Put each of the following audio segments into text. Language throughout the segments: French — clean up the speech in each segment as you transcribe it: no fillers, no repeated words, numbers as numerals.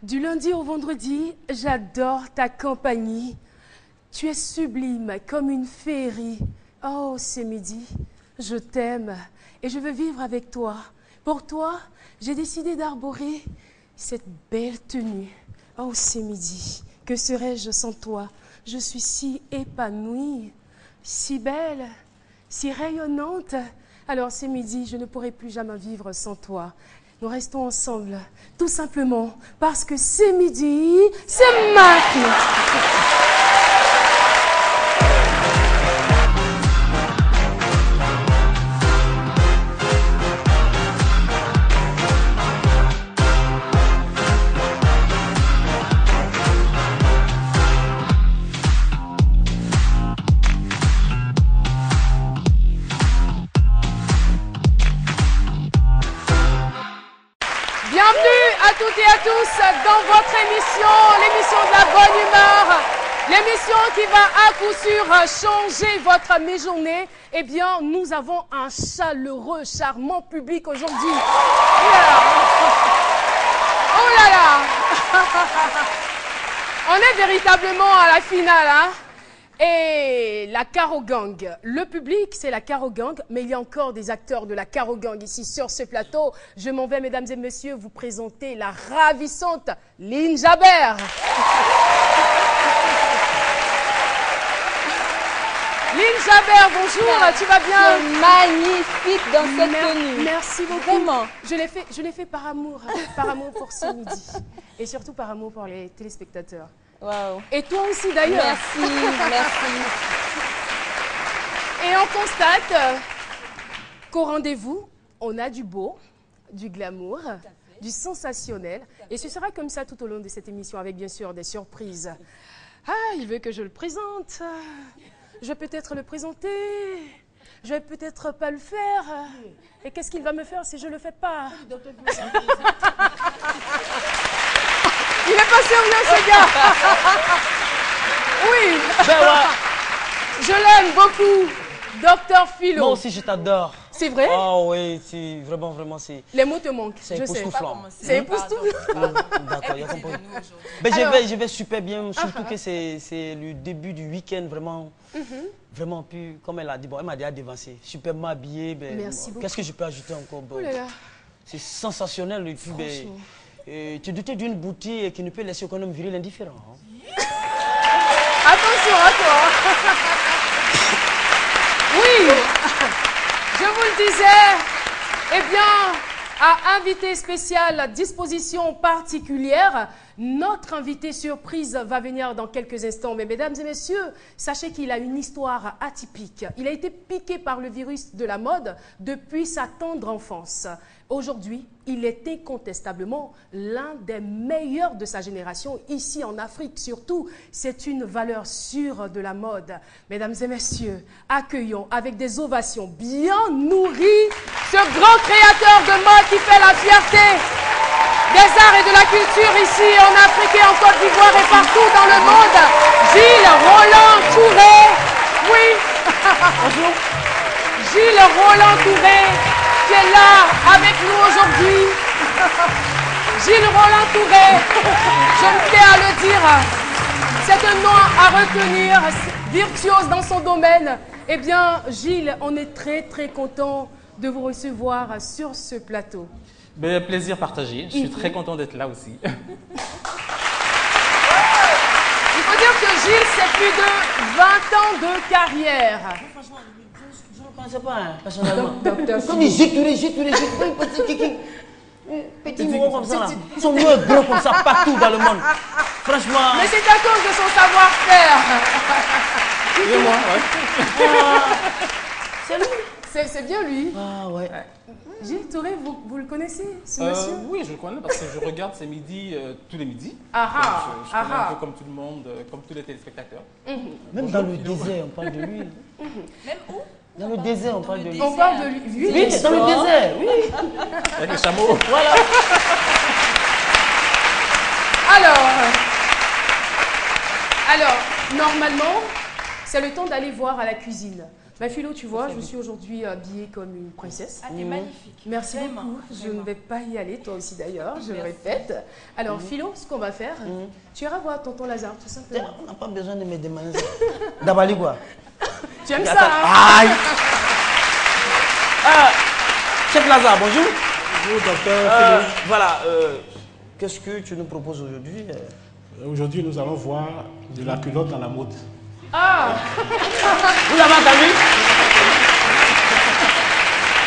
Du lundi au vendredi, j'adore ta compagnie. Tu es sublime comme une féerie. Oh, c'est midi, je t'aime et je veux vivre avec toi. Pour toi, j'ai décidé d'arborer cette belle tenue. Oh, c'est midi, que serais-je sans toi? Je suis si épanouie, si belle, si rayonnante. Alors, c'est midi, je ne pourrai plus jamais vivre sans toi. Nous restons ensemble, tout simplement, parce que c'est midi, c'est maintenant. Bienvenue à toutes et à tous dans votre émission, l'émission de la bonne humeur, l'émission qui va à coup sûr changer votre mi-journée. Eh bien, nous avons un chaleureux, charmant public aujourd'hui. Oh là là. On est véritablement à la finale, hein? Et la Caro Gang, le public c'est la Caro Gang, mais il y a encore des acteurs de la Caro Gang ici sur ce plateau. Je m'en vais, mesdames et messieurs, vous présenter la ravissante Lynn Jabert. Lynn Jabert, bonjour, tu vas bien? Magnifique dans cette tenue. Merci beaucoup. Vraiment. Je l'ai fait par amour pour ce midi. Et surtout par amour pour les téléspectateurs. Wow. Et toi aussi d'ailleurs. Merci, merci. Et on constate qu'au rendez-vous, on a du beau, du glamour, du sensationnel. Et ce sera comme ça tout au long de cette émission avec bien sûr des surprises. Ah, il veut que je le présente. Je vais peut-être le présenter. Je vais peut-être pas le faire. Et qu'est-ce qu'il va me faire si je le fais pas? Il est pas sérieux, ce gars. Oui. Je l'aime beaucoup. Docteur Philo. Moi aussi, je t'adore. C'est vrai? Oh oui, c'est vraiment, c'est... Les mots te manquent, C'est je sais. époustouflant. C'est époustouflant. D'accord, il y a compris. Mais je vais super bien, surtout que c'est le début du week-end, vraiment. Vraiment, puis, comme elle a dit, bon, elle m'a déjà devancé. Superbement habillée. Ben, merci beaucoup. Qu'est-ce que je peux ajouter encore? Bon, Oh là là. c'est sensationnel. Et puis, ben, tu doutais d'une boutique qui ne peut laisser aucun homme viril indifférent. Hein? Attention à toi. Oui, je vous le disais, eh bien, à invité spécial, à disposition particulière, notre invité surprise va venir dans quelques instants. Mais mesdames et messieurs, sachez qu'il a une histoire atypique. Il a été piqué par le virus de la mode depuis sa tendre enfance. Aujourd'hui, il est incontestablement l'un des meilleurs de sa génération, ici en Afrique surtout. C'est une valeur sûre de la mode. Mesdames et messieurs, accueillons avec des ovations bien nourries ce grand créateur de mode qui fait la fierté des arts et de la culture ici en Afrique et en Côte d'Ivoire et partout dans le monde. Gilles Roland Touré. Oui. Bonjour. Gilles Roland Touré qui est là avec nous aujourd'hui. Gilles Roland Touré, je me tiens à le dire, c'est un nom à retenir, virtuose dans son domaine. Eh bien, Gilles, on est très très content de vous recevoir sur ce plateau. Ben, plaisir partagé, je suis très content d'être là aussi. Il faut dire que Gilles, c'est plus de 20 ans de carrière. Franchement, je ne pensais pas, hein, personnellement. Docteur Comme il jette tous les petit mots comme ça, là. Ils sont mieux gros comme ça partout dans le monde. Franchement. Mais c'est à cause de son savoir-faire. Et moi, ouais. C'est lui. C'est bien lui. Ah ouais. Gilles Touré, vous le connaissez, ce monsieur? Oui, je le connais parce que je regarde ces midis tous les midis. Ah Donc, ah, je connais un peu comme tout le monde, comme tous les téléspectateurs. Même dans le désert, on parle de lui. Même où? Dans le désert, on parle de lui. On parle de lui. Oui, dans le désert, oui. Avec les chameaux. Voilà. Alors, normalement, c'est le temps d'aller voir à la cuisine. Ma Philo, tu vois, je suis aujourd'hui habillée comme une princesse. Ah, t'es magnifique. Merci Vraiment, beaucoup. Je vraiment. ne vais pas y aller, toi aussi d'ailleurs, je le répète. Alors, Philo, ce qu'on va faire, tu iras voir tonton Lazare, tout simplement. On n'a pas besoin de me demander ça. D'abali quoi? Tu aimes ça, hein? Aïe! Chef Lazare, bonjour. Bonjour, docteur. Voilà, qu'est-ce que tu nous proposes aujourd'hui? Aujourd'hui, nous allons voir de la culotte à la mode. Ah! Vous avez entendu?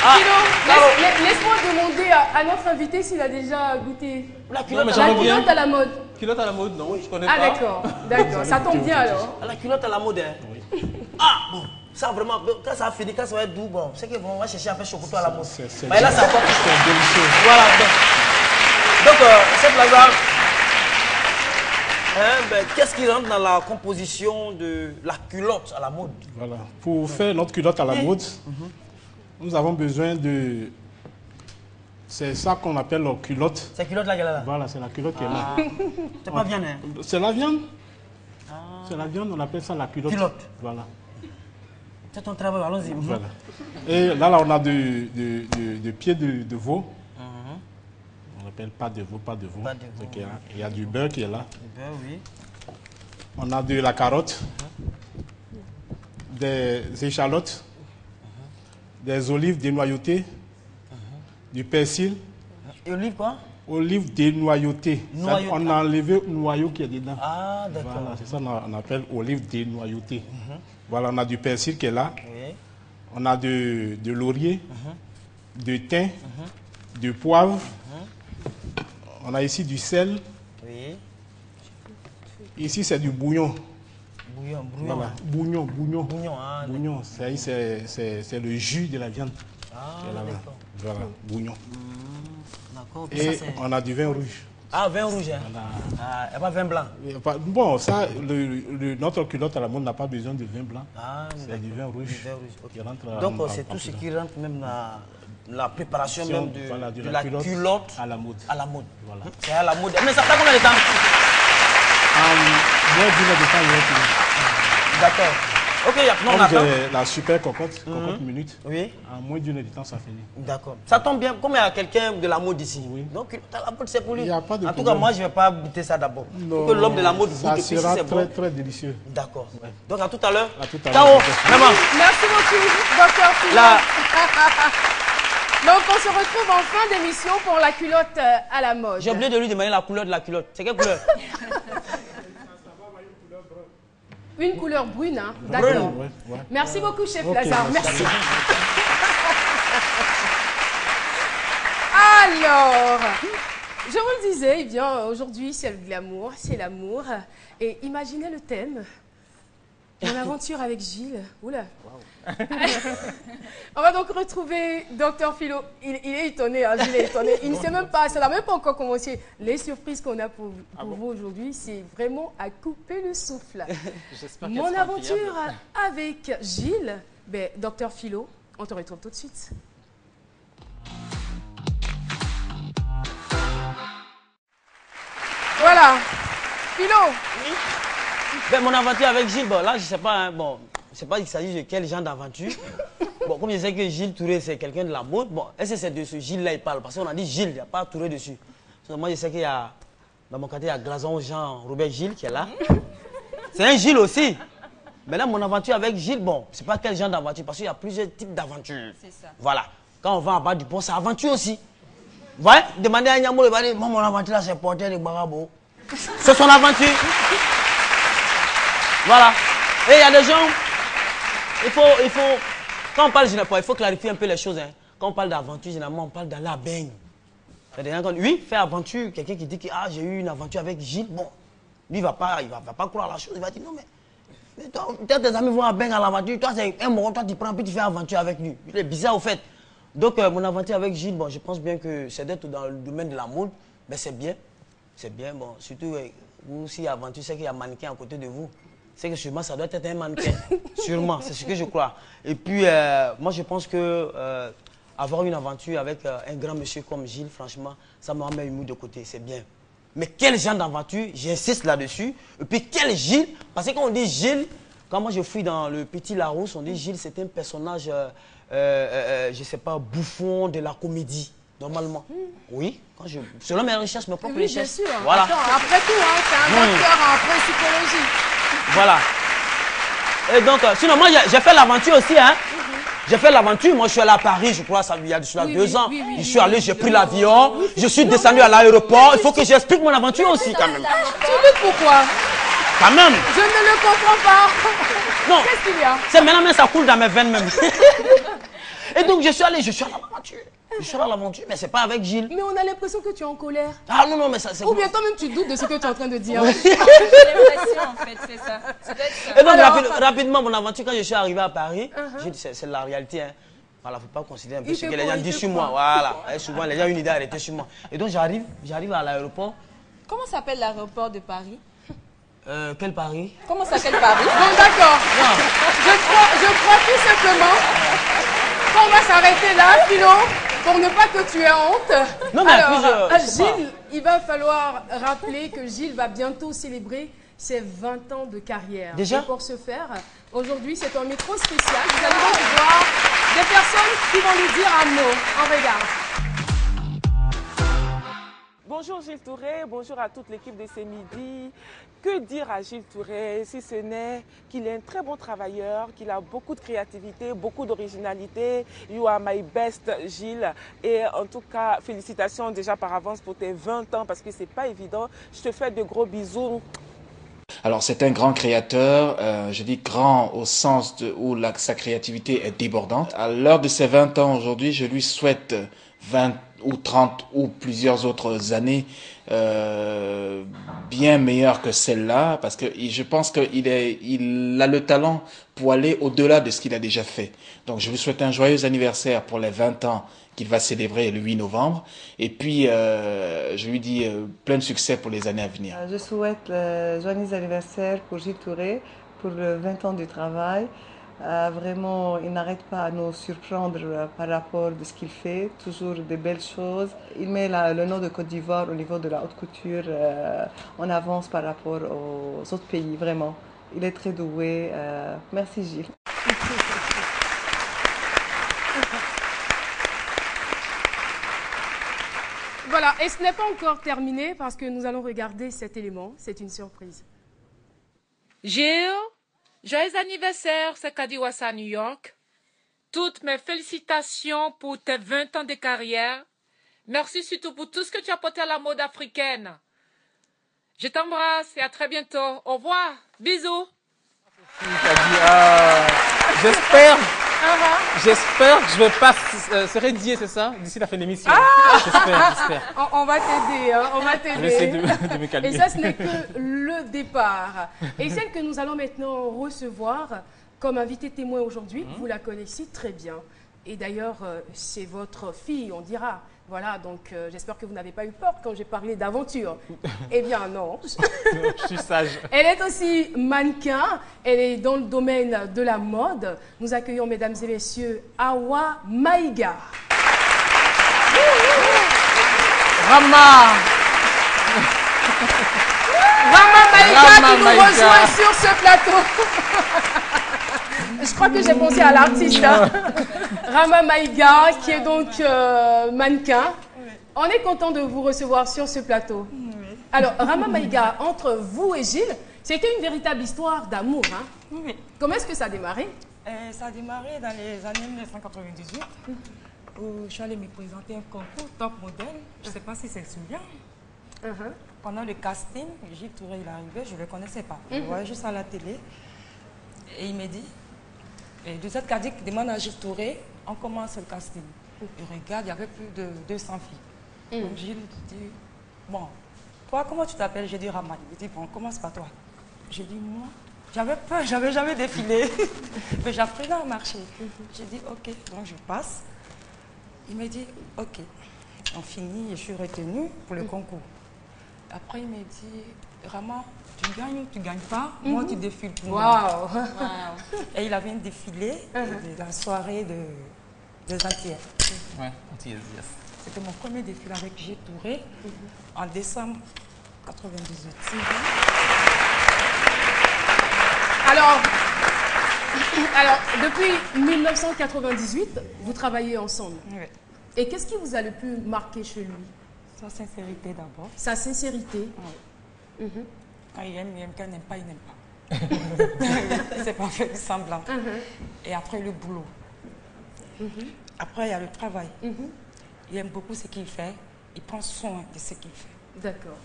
Philo, laisse-moi demander à notre invité s'il a déjà goûté La Non, culotte, mais à j'en la veux mode. bien. culotte à la mode. Culotte à la mode, non, je connais Ah, pas. d'accord, d'accord. Ça tombe bien alors. La culotte à la mode, hein? Oui. Ah, bon. Ça vraiment, quand ça va finir, quand ça va être doux, bon, c'est qu'on va chercher à faire chocolat à la mode. Mais là, ça va. C'est délicieux. Voilà. Donc cette Lazare, qu'est-ce qui rentre dans la composition de la culotte à la mode? Voilà. Pour faire notre culotte à la mode, nous avons besoin de... C'est ça qu'on appelle la culotte. Cette culotte là qu'elle a là? Voilà, c'est la culotte qui est là. C'est pas bien, hein? C'est la viande. C'est la viande, on appelle ça la culotte. Culotte. Voilà. C'est ton travail, allons-y. Voilà. Et là, on a de pieds de veau. On appelle pas de veau, pas de veau. Pas de veau. Il y a du beurre qui est là. Ben oui. On a de la carotte, des échalotes, des olives dénoyautées, du persil, Et olive quoi? olives dénoyautées. Noyau- On a enlevé le noyau qui est dedans. Ah, d'accord. Voilà, c'est ça qu'on appelle olives dénoyautées. Voilà, on a du persil qui est là. Oui. On a de laurier, de thym, de poivre. On a ici du sel. Oui. Ici, c'est du bouillon. Bouillon, Voilà, bouillon. Bouillon, ah, Bouillon, c'est le jus de la viande. Ah, qui est là-bas. d'accord. Voilà, bouillon. D'accord. Et Ça, c'est- on a du vin rouge. Ah, vin rouge, hein? Voilà. Ah, il n'y a pas vin blanc. Bon, ça, notre culotte à la mode n'a pas besoin de vin blanc. Ah, C'est du vin rouge. Du vin rouge, ok. qui rentre Donc, en- c'est en tout ce dedans. qui rentre même dans la préparation même de, Voilà, de la culotte à la mode. à la mode. Voilà. C'est à la mode. Mais ça prend combien de temps? Moins d'une heure de temps, il est fini. D'accord. Ok, non, on Comme attend. j'ai la super cocotte minute, Oui, en moins d'une heure de temps, ça finit. d'accord. Ça tombe bien, comme il y a quelqu'un de la mode ici. Oui. Donc, la mode, c'est pour lui. Il y a pas de en tout cas, problème. moi, je ne vais pas goûter ça d'abord. Non, Pour que l'homme de la mode ça goûte et puis si sera c'est très, bon. très délicieux. D'accord. Donc, à tout à l'heure. À tout à Ciao, l'heure. vraiment. Merci beaucoup, docteur Philo. Là, Donc, on se retrouve en fin d'émission pour la culotte à la mode. j'ai oublié de lui demander la couleur de la culotte. C'est quelle couleur? Une couleur brune, hein? D'accord. Ouais. Merci beaucoup, chef Ok, Lazare. merci. Merci. Alors, je vous le disais, eh bien, aujourd'hui, c'est le glamour, c'est l'amour. Et imaginez le thème. Mon aventure avec Gilles. Oula. On va donc retrouver Dr Philo. Il est étonné, hein, Gilles est étonné. Il ne sait même pas, ça n'a même pas encore commencé. Les surprises qu'on a pour vous aujourd'hui, c'est vraiment à couper le souffle. J'espère qu'elle Mon sera aventure fiable. avec Gilles, ben, Dr Philo, on te retrouve tout de suite. Voilà. Philo, Ben, mon aventure avec Gilles, bon, là, je ne sais pas, hein, bon, je sais pas il s'agit de quel genre d'aventure. Bon, comme je sais que Gilles Touré, c'est quelqu'un de la mode, bon, est-ce que c'est de ce Gilles-là il parle? Parce qu'on a dit Gilles, il n'y a pas Touré dessus. Parce que moi, je sais qu'il y a, dans mon quartier, il y a Glazon Jean-Robert Gilles qui est là. C'est un Gilles aussi. Mais là, mon aventure avec Gilles, bon, c'est pas quel genre d'aventure, parce qu'il y a plusieurs types d'aventures. C'est ça. Voilà. Quand on va en bas du pont, c'est aventure aussi. Vous voyez? Demandez à Nyambo, il va dire, moi, mon aventure là, c'est porter de Barabo. C'est son aventure. Voilà. Et il y a des gens, il faut, quand on parle généralement, il faut clarifier un peu les choses. Hein. Quand on parle d'aventure, généralement, on parle d'aller à baigne. Il y a des gens qui disent, oui, faire aventure, quelqu'un qui dit que ah, j'ai eu une aventure avec Gilles, bon, lui, il va pas croire la chose. Il va dire, non, mais toi, tes amis vont à baigne à l'aventure, toi, c'est un moment, toi, tu prends, puis tu fais aventure avec lui. Il est bizarre, au fait. Donc, mon aventure avec Gilles, bon, je pense bien que c'est d'être dans le domaine de la mode, mais c'est bien. C'est bien, bon, surtout, vous, si aventure, c'est qu'il y a un mannequin à côté de vous. C'est que sûrement, ça doit être un mannequin. Sûrement, c'est ce que je crois. Et puis, moi, je pense que avoir une aventure avec un grand monsieur comme Gilles, franchement, ça m'a mis une de côté, c'est bien. Mais quel genre d'aventure, j'insiste là-dessus. Et puis, quel Gilles? Parce que quand on dit Gilles, Quand moi je fouille dans le Petit Larousse, on dit Gilles, c'est un personnage, je ne sais pas, bouffon de la comédie, normalement. Oui, selon mes recherches, mes propres recherches. Oui, bien sûr. Voilà. Attends, après tout, hein, c'est un docteur en psychologie. Voilà. Et donc, sinon, moi, j'ai fait l'aventure aussi, hein. J'ai fait l'aventure, moi je suis allé à Paris, je crois, il y a 2 ans. Je suis allé, j'ai pris l'avion, je suis descendu à l'aéroport. Il faut que j'explique mon aventure aussi, quand même. Tu luttes pourquoi? Quand même. Je ne le comprends pas. Non. Qu'est-ce qu'il y a? C'est maintenant même, ça coule dans mes veines même. Et donc, je suis allé à l'aventure. Je suis allé à l'aventure, mais c'est pas avec Gilles. Mais on a l'impression que tu es en colère. Ah non, mais ça c'est... Ou bien toi-même tu doutes de ce que tu es en train de dire. J'ai l'impression, en fait, c'est ça. Ça doit être ça. Et donc, rapidement, mon aventure, quand je suis arrivé à Paris, j'ai dit, c'est la réalité, hein. Voilà, faut pas considérer un peu ce que les gens disent sur moi. Voilà. Et souvent, les gens ont une idée arrêtée sur moi. Et donc, j'arrive à l'aéroport. Comment s'appelle l'aéroport de Paris? Quel Paris? Comment s'appelle Paris? Bon, d'accord. Je crois tout simplement qu'on va s'arrêter là, Philo, pour ne pas que tu aies honte. Non, mais alors, je sais Gilles, il va falloir rappeler que Gilles va bientôt célébrer ses 20 ans de carrière. Déjà? Et pour ce faire, aujourd'hui, c'est un micro spécial. Vous allez donc voir des personnes qui vont lui dire un mot. On regarde. Bonjour Gilles Touré, bonjour à toute l'équipe de C'est Midi. Que dire à Gilles Touré si ce n'est qu'il est un très bon travailleur, qu'il a beaucoup de créativité, beaucoup d'originalité. You are my best Gilles. Et en tout cas, félicitations déjà par avance pour tes 20 ans parce que c'est pas évident. Je te fais de gros bisous. Alors c'est un grand créateur, je dis grand au sens où sa créativité est débordante. À l'heure de ses 20 ans aujourd'hui, je lui souhaite 20 ou 30 ou plusieurs autres années bien meilleures que celle-là, parce que je pense qu'il a le talent pour aller au-delà de ce qu'il a déjà fait. Donc je lui souhaite un joyeux anniversaire pour les 20 ans qu'il va célébrer le 8 novembre. Et puis, je lui dis plein de succès pour les années à venir. Je souhaite joyeux anniversaire pour Gilles Touré, pour le 20 ans du travail. Vraiment, il n'arrête pas à nous surprendre par rapport à ce qu'il fait, toujours des belles choses. Il met le nom de Côte d'Ivoire au niveau de la haute couture en avance par rapport aux autres pays, vraiment. Il est très doué. Merci Gilles. Voilà, et ce n'est pas encore terminé parce que nous allons regarder cet élément. C'est une surprise. Gilles, joyeux anniversaire, c'est Kadiwasa à New York. Toutes mes félicitations pour tes 20 ans de carrière. Merci surtout pour tout ce que tu as apporté à la mode africaine. Je t'embrasse et à très bientôt. Au revoir. Bisous. J'espère que je vais pas se radier, c'est ça, d'ici la fin de l'émission. J'espère. On va t'aider, hein, on va t'aider. Je vais essayer de me calmer. Et ça, ce n'est que le départ. Et celle que nous allons maintenant recevoir comme invitée témoin aujourd'hui, vous la connaissez très bien. Et d'ailleurs, c'est votre fille, on dira. Voilà, donc j'espère que vous n'avez pas eu peur quand j'ai parlé d'aventure. Eh bien, non. Je suis sage. Elle est aussi mannequin, elle est dans le domaine de la mode. Nous accueillons, mesdames et messieurs, Awa Maïga. Rama Maïga qui nous rejoint sur ce plateau. Je crois que j'ai pensé à l'artiste. Hein. Rama Maïga, qui est donc mannequin. On est content de vous recevoir sur ce plateau. Alors, Rama Maïga, entre vous et Gilles, c'était une véritable histoire d'amour. Hein? Oui. Comment est-ce que ça a démarré? Ça a démarré dans les années 1998, où je suis allée me présenter un concours top modèle. Je ne sais pas si c'est celui-là. Pendant le casting, Gilles Touré il est arrivé, je ne le connaissais pas. Je le voyais juste à la télé. Et il m'a dit, de cette cadre qui demande à Gilles Touré, on commence le casting. Je regarde, il y avait plus de 200 filles. Donc Gilles dit, bon, toi, comment tu t'appelles? J'ai dit Rama. Il dit, bon, commence par toi. J'ai dit, moi, j'avais peur, j'avais jamais défilé. Mais j'apprenais à marcher. J'ai dit, ok, donc je passe. Il m'a dit, ok, on finit, je suis retenue pour le concours. Après, il m'a dit, Rama, tu gagnes ou tu ne gagnes pas, moi tu défiles pour moi. Et il avait un défilé de la soirée des Antilles. Ouais, Antilles, yes. C'était mon premier défilé avec Gilles Touré en décembre 98. Alors, Alors, depuis 1998, vous travaillez ensemble. Oui. Et qu'est-ce qui vous a le plus marqué chez lui? Sa sincérité d'abord. Sa sincérité. Oui. Quand il aime, quand il n'aime pas, il n'aime pas. Il ne s'est pas fait semblant. Et après, le boulot. Après, il y a le travail. Il aime beaucoup ce qu'il fait. Il prend soin de ce qu'il fait. D'accord.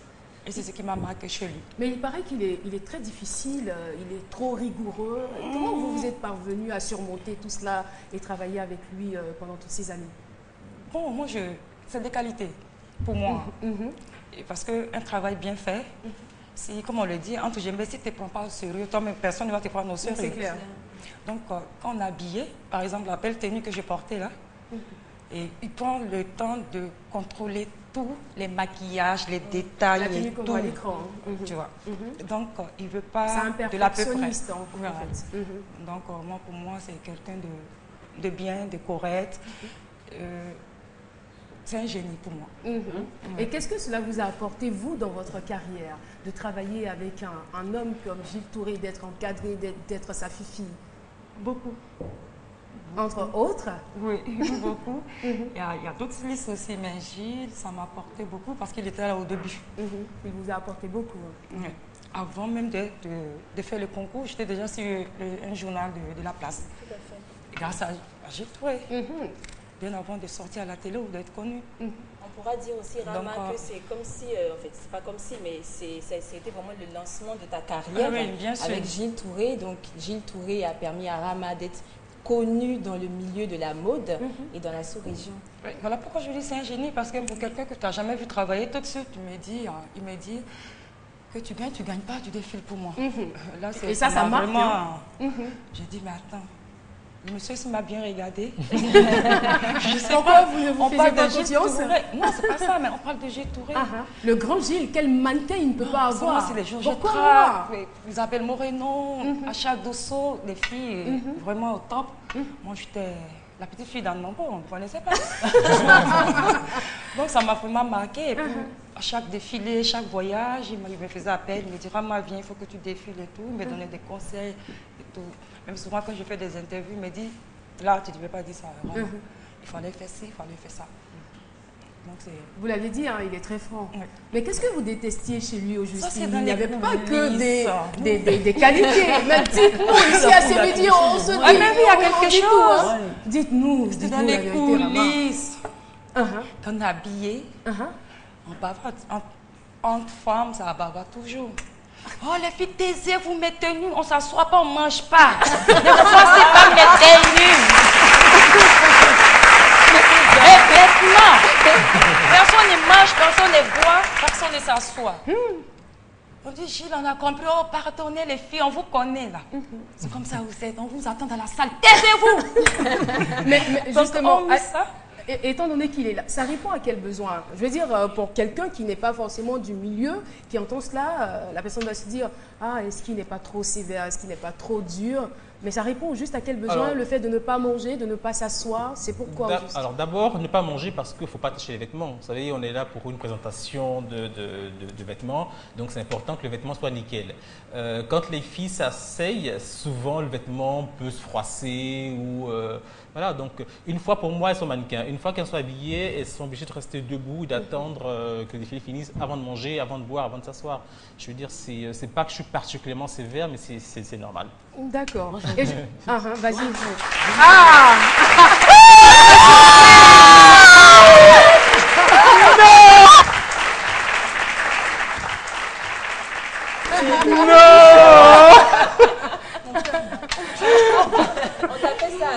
Et c'est ce qui m'a marqué chez lui. Mais il paraît qu'il est, très difficile, il est trop rigoureux. Comment vous êtes parvenu à surmonter tout cela et travailler avec lui pendant toutes ces années? Bon, moi, c'est des qualités pour moi. Et parce qu'un travail bien fait, si, comme on le dit, entre guillemets, si tu ne te prends pas au sérieux, toi-même, personne ne va te prendre au sérieux. C'est clair. Donc, quand on est habillé, par exemple, la belle tenue que j'ai portée là, et il prend le temps de contrôler tous les maquillages, les détails, la tenue et qu'on tout. voit à l'écran. Tu vois. Donc, il ne veut pas de la peu près. C'est un en fait. Donc, moi, pour moi, c'est quelqu'un de bien, de correct. C'est un génie pour moi. Et qu'est-ce que cela vous a apporté, vous, dans votre carrière, de travailler avec un homme comme Gilles Touré, d'être encadré, d'être sa fille? Beaucoup. Entre autres? Oui, beaucoup. Il y a d'autres listes aussi, mais Gilles, ça m'a apporté beaucoup parce qu'il était là au début. Il vous a apporté beaucoup. Oui. Avant même de faire le concours, j'étais déjà sur un journal de la place. Tout à fait. Grâce à Gilles Touré. Bien avant de sortir à la télé ou d'être connu. On pourra dire aussi, Rama, que c'est comme si, en fait, c'est pas comme si, mais c'était vraiment le lancement de ta carrière bien sûr. avec Gilles Touré. Donc, Gilles Touré a permis à Rama d'être connu dans le milieu de la mode et dans la sous-région. Voilà pourquoi je dis c'est un génie, parce que pour quelqu'un que tu n'as jamais vu travailler, tout de suite, il me dit que tu gagnes pas, tu défiles pour moi. Là, et ça marque. Vraiment... J'ai dit, mais attends. Le monsieur, il m'a bien regardé. Pourquoi vous ne vous faisiez pas confiance? Non, c'est pas ça, mais on parle de Gilles Touré. Le grand Gilles, quel mannequin il ne peut pas avoir. Moi, c'est les jours Pourquoi je trappe. Isabelle Moreno, Acha Dosso, les filles vraiment au top. Moi, j'étais la petite fille dans le nombre, on ne connaissait pas. Donc, ça m'a vraiment marqué. Et puis, à chaque défilé, chaque voyage, il me faisait appel, il me disait, Rama, viens, il faut que tu défiles et tout. Il me donnait des conseils et tout. Même souvent, quand je fais des interviews, il me dit, là, tu ne devais pas dire ça. Il fallait faire ci, il fallait faire ça. Donc, vous l'avez dit, hein, il est très franc. Mais qu'est-ce que vous détestiez chez lui au juste? Il n'y avait pas que des qualités. Mais dites-nous, ici à Sémidi, on se dit. Mais oui, il y a quelque chose. Dites-nous. C'est dans les coulisses. Quand on est habillé, on bavard. Entre femmes, ça bavard toujours. Oh, les filles, taisez, vous mes tenues, on ne s'assoit pas, on ne mange pas. Ne forcez pas mes tenues. Bêtement. Personne ne mange, personne ne boit, personne ne s'assoit. On dit, Gilles, on a compris, oh, pardonnez les filles, on vous connaît là. C'est comme ça vous êtes, on vous attend dans la salle, taisez-vous. mais justement, étant donné qu'il est là, ça répond à quel besoin? Je veux dire, pour quelqu'un qui n'est pas forcément du milieu, qui entend cela, la personne va se dire, ah, est-ce qu'il n'est pas trop sévère, est-ce qu'il n'est pas trop dur? Mais ça répond juste à quel besoin? Alors, le fait de ne pas manger, de ne pas s'asseoir, c'est pourquoi? Alors d'abord, ne pas manger parce qu'il ne faut pas toucher les vêtements. Vous savez, on est là pour une présentation de vêtements, donc c'est important que le vêtement soit nickel. Quand les filles s'asseyent, souvent le vêtement peut se froisser ou... voilà, donc une fois pour moi, elles sont mannequins. Une fois qu'elles sont habillées, elles sont obligées de rester debout et d'attendre que les filles finissent avant de manger, avant de boire, avant de s'asseoir. Je veux dire, c'est pas que je suis particulièrement sévère, mais c'est normal. D'accord. Vas-y. On t'appelle ça.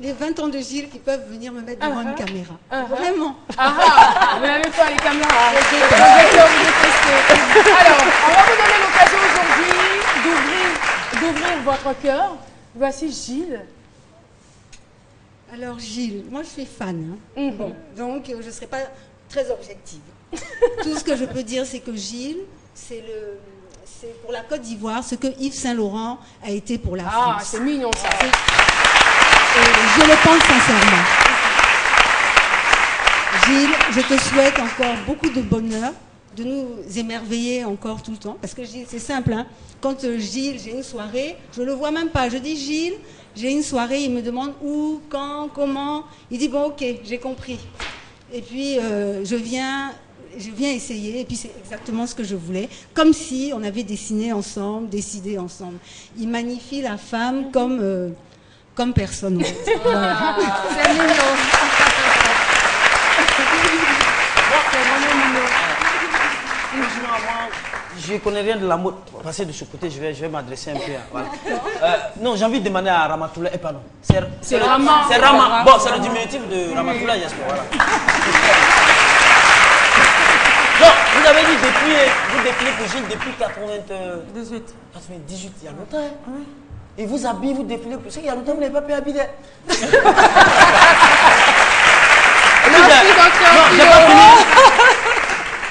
Les 20 ans de Gilles qui peuvent venir me mettre devant une caméra. Vraiment. Vous n'avez pas les caméras. Alors, on va vous donner l'occasion aujourd'hui d'ouvrir votre cœur. Voici Gilles. Alors Gilles, moi je suis fan. Bon, donc je ne serai pas très objective. Tout ce que je peux dire, c'est que Gilles, c'est pour la Côte d'Ivoire ce que Yves Saint-Laurent a été pour la France. Ah, c'est mignon ça. Je le pense sincèrement. Gilles, je te souhaite encore beaucoup de bonheur de nous émerveiller encore tout le temps. Parce que Gilles, c'est simple, hein. Quand Gilles, j'ai une soirée, je le vois même pas. Je dis Gilles, j'ai une soirée, il me demande où, quand, comment. Il dit bon, ok, j'ai compris. Et puis je viens essayer, et puis c'est exactement ce que je voulais, comme si on avait dessiné ensemble, décidé ensemble. Il magnifie la femme comme personne. En fait. Voilà. C'est mignon. C'est vraiment mignon. Je ne connais rien de la mode. Passer de ce côté, je vais m'adresser un peu. Voilà. Non, j'ai envie de demander à Ramatoulaye. Pardon. C'est Rama. C'est Rama. Bon, c'est le diminutif de Ramatoulaye, j'espère. Voilà. Donc, vous avez dit vous défilez pour Gilles depuis 98, il y a longtemps. Hein? Et vous habillez, vous défilez pour... C'est qu'il y a longtemps, vous n'avez pas pu habiller. Merci, docteur. Non, j'ai pas fini.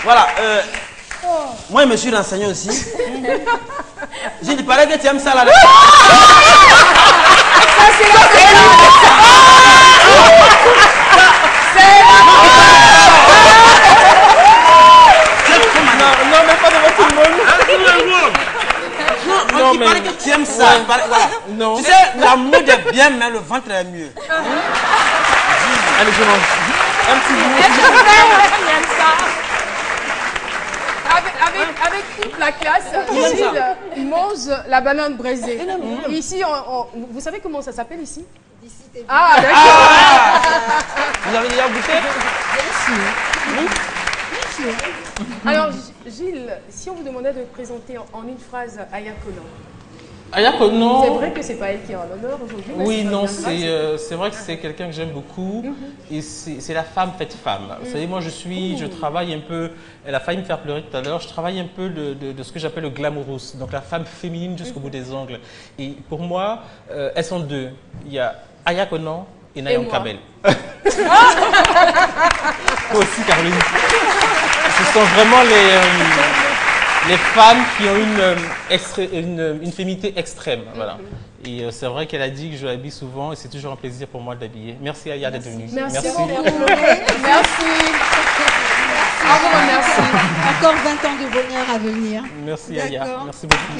Voilà. Moi, je me suis renseigné aussi. J'ai dit, paraît que tu aimes ça là. Ça, c'est la non, mais pas devant tout le monde. Non, il paraît que tu aimes ça. Ouais. Voilà. Non. Tu sais, la mode est bien, mais le ventre est mieux. Allez, je mange. Un petit bout. Il aime ça. Avec toute la classe, Gilles mange la banane braisée. Ici, vous savez comment ça s'appelle ici? Ah, d'accord. Vous avez déjà goûté? Bien sûr. Alors, Gilles, si on vous demandait de présenter en une phrase Aya Konan. Aya Konan. C'est vrai que c'est pas elle qui est en honneur aujourd'hui. Oui, non, c'est vrai que c'est quelqu'un que j'aime beaucoup. Et c'est la femme faite femme. Vous savez, moi, je travaille un peu, elle a failli me faire pleurer tout à l'heure, je travaille un peu de ce que j'appelle le glamourous, donc la femme féminine jusqu'au bout des ongles. Et pour moi, elles sont deux. Il y a Aya Konan et Nayam Kabel. Toi aussi, Caroline. Ce sont vraiment les femmes qui ont une féminité extrême. Voilà. Et c'est vrai qu'elle a dit que je l'habille souvent et c'est toujours un plaisir pour moi de l'habiller. Merci Aya d'être venue. Merci. Merci. Merci. Encore 20 ans de bonheur à venir. Merci Aya. Merci beaucoup.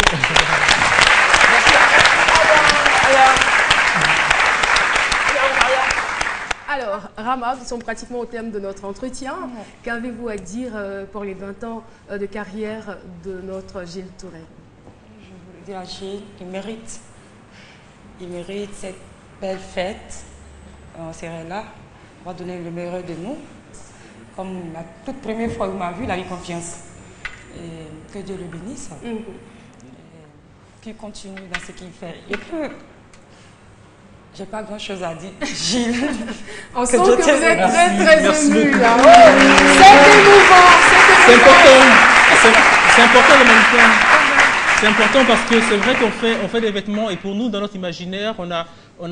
Alors, Rama, nous sommes pratiquement au terme de notre entretien. Qu'avez-vous à dire pour les 20 ans de carrière de notre Gilles Touré? Je voulais dire à Gilles qu'il mérite cette belle fête. On serait là, on va donner le meilleur de nous. Comme la toute première fois où il m'a vu, il a eu confiance. Et que Dieu le bénisse. Qu'il continue dans ce qu'il fait. Et puis, j'ai pas grand chose à dire. Gilles. On sent que vous êtes très ému là. C'est émouvant. C'est important. C'est important le mannequin. C'est important parce que c'est vrai qu'on fait des vêtements et pour nous, dans notre imaginaire, on a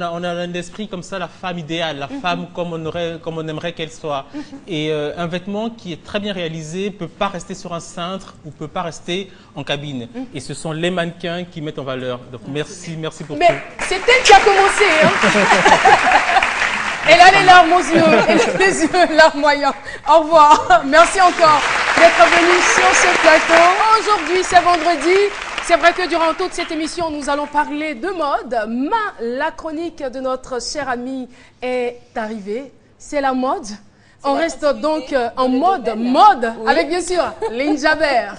un esprit comme ça, la femme idéale, la femme comme on aimerait qu'elle soit. Et un vêtement qui est très bien réalisé ne peut pas rester sur un cintre ou ne peut pas rester en cabine. Et ce sont les mannequins qui mettent en valeur. Donc merci pour tout. Mais c'est elle qui a commencé. Hein. Elle a les larmes aux yeux, elle a les yeux larmoyants. Au revoir. Merci encore d'être venu sur ce plateau. Aujourd'hui, c'est vendredi. C'est vrai que durant toute cette émission, nous allons parler de mode. La chronique de notre cher ami est arrivée. C'est la mode. On reste donc en mode, oui. Avec bien sûr Lynn Jabert.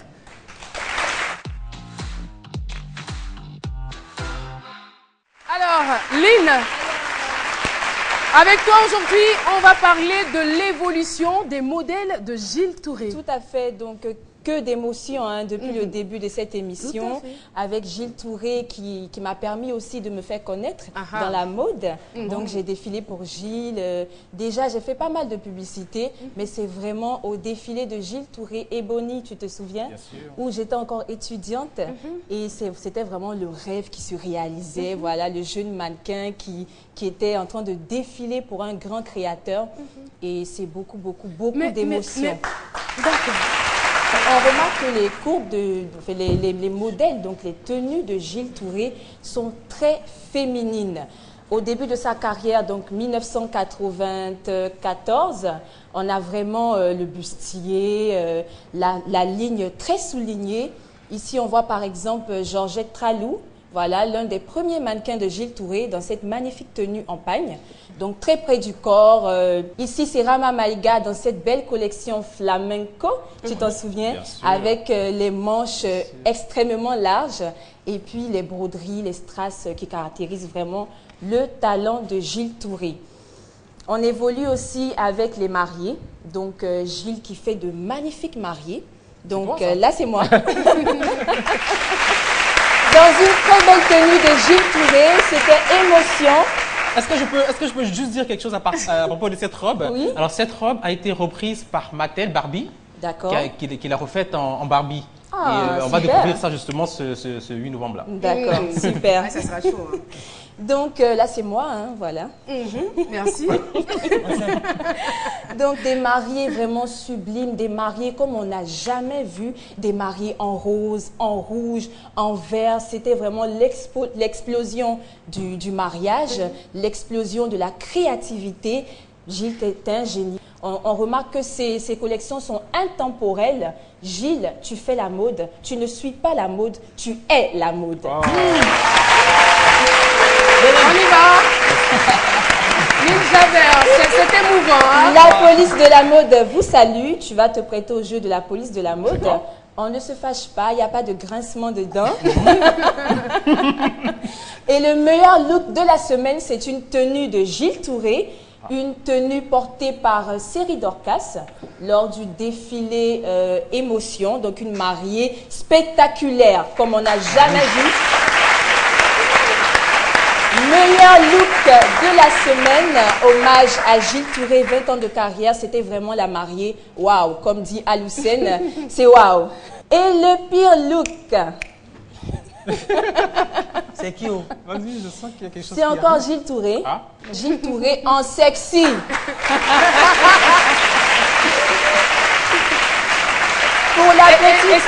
Alors, Lynn, avec toi aujourd'hui, on va parler de l'évolution des modèles de Gilles Touré. Tout à fait, donc que d'émotions hein, depuis le début de cette émission avec Gilles Touré qui m'a permis aussi de me faire connaître dans la mode. Donc j'ai défilé pour Gilles. Déjà j'ai fait pas mal de publicité, mais c'est vraiment au défilé de Gilles Touré et Bonnie, tu te souviens, où j'étais encore étudiante et c'était vraiment le rêve qui se réalisait. Voilà, le jeune mannequin qui était en train de défiler pour un grand créateur et c'est beaucoup d'émotions. D'accord. On remarque que les courbes, les modèles, donc les tenues de Gilles Touré sont très féminines. Au début de sa carrière, donc 1994, on a vraiment le bustier, la ligne très soulignée. Ici, on voit par exemple Georgette Tralou, voilà, l'un des premiers mannequins de Gilles Touré dans cette magnifique tenue en pagne, donc très près du corps. Ici, c'est Rama Maïga dans cette belle collection flamenco, tu t'en souviens, avec les manches extrêmement larges et puis les broderies, les strass qui caractérisent vraiment le talent de Gilles Touré. On évolue aussi avec les mariés, donc Gilles qui fait de magnifiques mariés. Donc là, c'est moi. Dans une très belle tenue de Gilles Touré, c'était émotion. Est-ce que je peux juste dire quelque chose à propos de cette robe? Oui. Alors, cette robe a été reprise par Mattel Barbie, qui l'a refaite en Barbie. Ah, et on va découvrir ça justement ce 8 novembre-là. D'accord, super. Ah, ça sera chaud. Hein. Donc là, c'est moi, hein, voilà. Merci. Donc des mariés vraiment sublimes, des mariés comme on n'a jamais vu, des mariés en rose, en rouge, en vert. C'était vraiment l'explosion du mariage, l'explosion de la créativité. Gilles est un génie. On remarque que ces collections sont intemporelles. Gilles, tu fais la mode. Tu ne suis pas la mode, tu es la mode. Oh. On y va. C'est émouvant. Hein? La police de la mode vous salue. Tu vas te prêter au jeu de la police de la mode. On ne se fâche pas, il n'y a pas de grincement de dents. Et le meilleur look de la semaine, c'est une tenue de Gilles Touré. Une tenue portée par Série Dorcas lors du défilé Émotion. Donc une mariée spectaculaire comme on n'a jamais vu. Meilleur look de la semaine, hommage à Gilles Touré, 20 ans de carrière, c'était vraiment la mariée. Waouh, comme dit Aloucène, c'est waouh. Et le pire look. C'est qui? Vas-y, je sens qu'il y a quelque chose. C'est encore Gilles Touré. Ah? Gilles Touré en sexy. Pour la petite...